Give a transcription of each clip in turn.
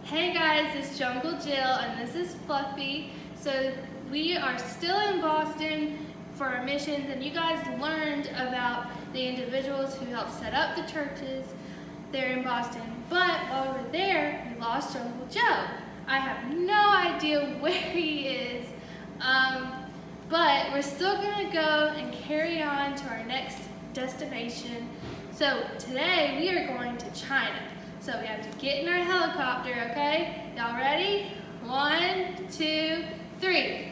Hey guys, it's Jungle Jill and this is Fluffy. So we are still in Boston for our missions, and you guys learned about the individuals who helped set up the churches there in Boston. But while we were there, we lost Jungle Joe. I have no idea where he is, but we're still gonna go and carry on to our next destination. So today we are going to China. So we have to get in our helicopter, okay? Y'all ready? 1, 2, 3.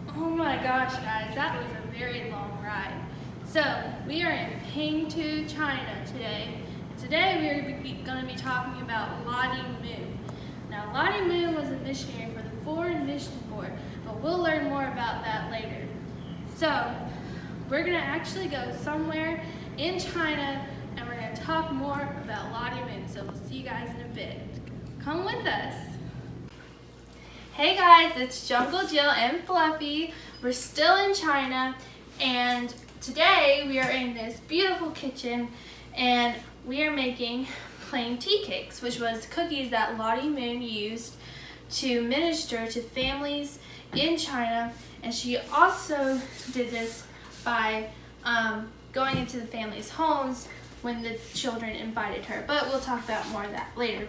Oh my gosh, guys, that was a very long ride. So we are in Pingtu, China today. And today we are going to be talking about Lottie Moon. Now, Lottie Moon was a missionary for the Foreign Mission Board, but we'll learn more about that later. So, we're going to actually go somewhere in China, and we're going to talk more about Lottie Moon. So, we'll see you guys in a bit. Come with us. Hey guys, it's Jungle Jill and Fluffy. We're still in China, and today we are in this beautiful kitchen, and we are making plain tea cakes, which was cookies that Lottie Moon used to minister to families in China. And she also did this by going into the families' homes when the children invited her. But we'll talk about more of that later.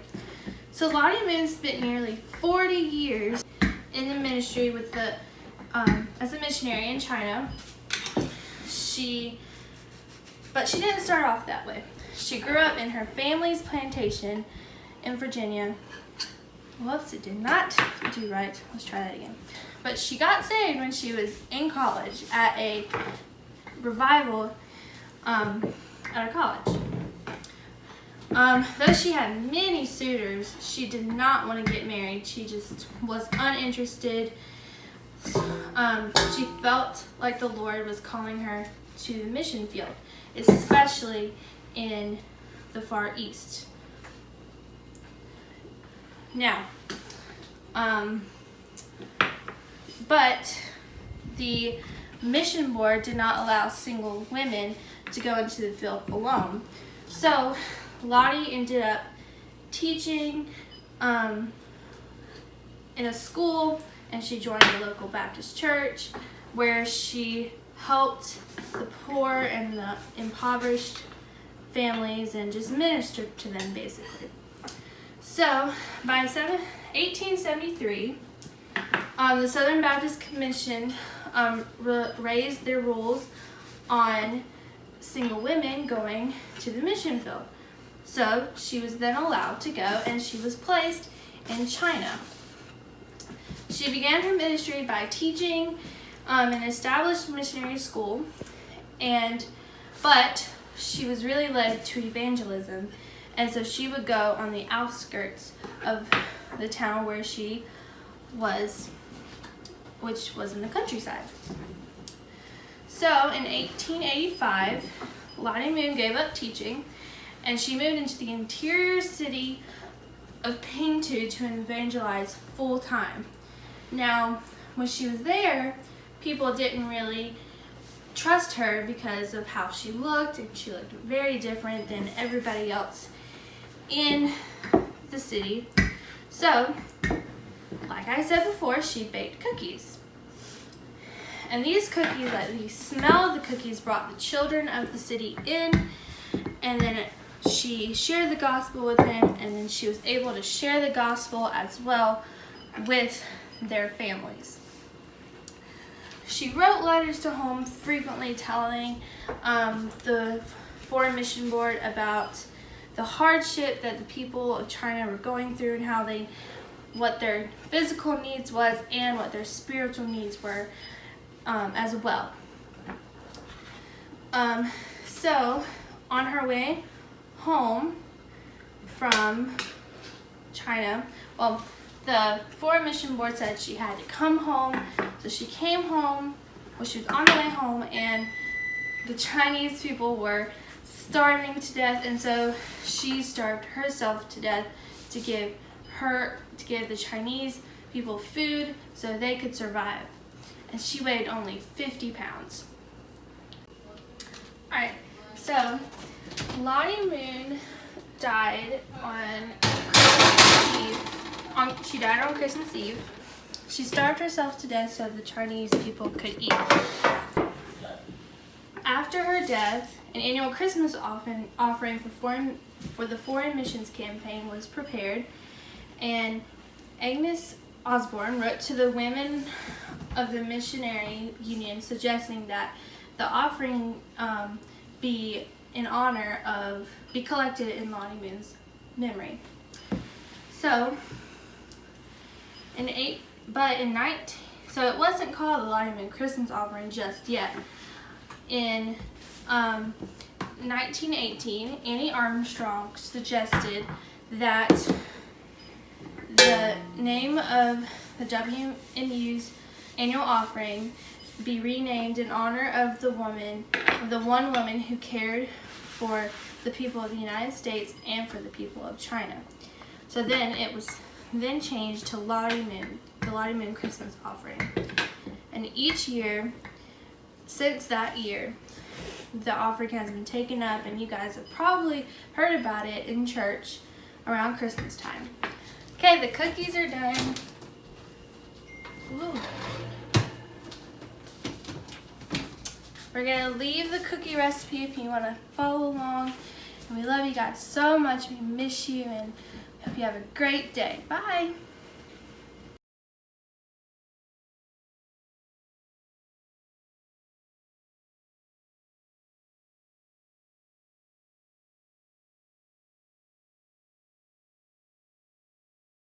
So Lottie Moon spent nearly 40 years in the ministry with the as a missionary in China. But she didn't start off that way. She grew up in her family's plantation in Virginia. Whoops, it did not do right. Let's try that again. But she got saved when she was in college at a revival at her college. Though she had many suitors, she did not want to get married. She just was uninterested. She felt like the Lord was calling her to the mission field, especially in the Far East. Now, but the mission board did not allow single women to go into the field alone. So Lottie ended up teaching in a school, and she joined the local Baptist church where she helped the poor and the impoverished families and just ministered to them basically. So by 1873, the Southern Baptist Commission raised their rules on single women going to the mission field. So she was then allowed to go, and she was placed in China. She began her ministry by teaching an established missionary school, but she was really led to evangelism, and so she would go on the outskirts of the town where she was, which was in the countryside. So in 1885, Lottie Moon gave up teaching, and she moved into the interior city of Pingtu to evangelize full time. Now, when she was there, people didn't really trust her because of how she looked, and she looked very different than everybody else in the city. So, like I said before, she baked cookies. And these cookies, like the smell of the cookies brought the children of the city in, and then she shared the gospel with them, and then she was able to share the gospel as well with their families. She wrote letters to home frequently telling the Foreign Mission Board about the hardship that the people of China were going through, and what their physical needs was and what their spiritual needs were as well. So on her way home from China, the Foreign Mission Board said she had to come home. So she came home, she was on the way home, and the Chinese people were starving to death, and so she starved herself to death to give the Chinese people food so they could survive. and she weighed only 50 pounds. Alright, so Lottie Moon died on Christmas Eve. She died on Christmas Eve. She starved herself to death so the Chinese people could eat. After her death, an annual Christmas offering for the Foreign Missions Campaign was prepared, and Agnes Osborne wrote to the women of the Missionary Union suggesting that the offering be collected in Lottie Moon's memory. So, so it wasn't called the Lottie Moon Christmas offering just yet. In 1918, Annie Armstrong suggested that the name of the WMU's annual offering be renamed in honor of the one woman who cared for the people of the United States and for the people of China. So then it was changed to Lottie Moon, the Lottie Moon Christmas offering. And each year, since that year, the offering has been taken up, and you guys have probably heard about it in church around Christmas time. Okay, the cookies are done. Ooh. We're going to leave the cookie recipe if you want to follow along. And we love you guys so much. We miss you, and hope you have a great day. Bye.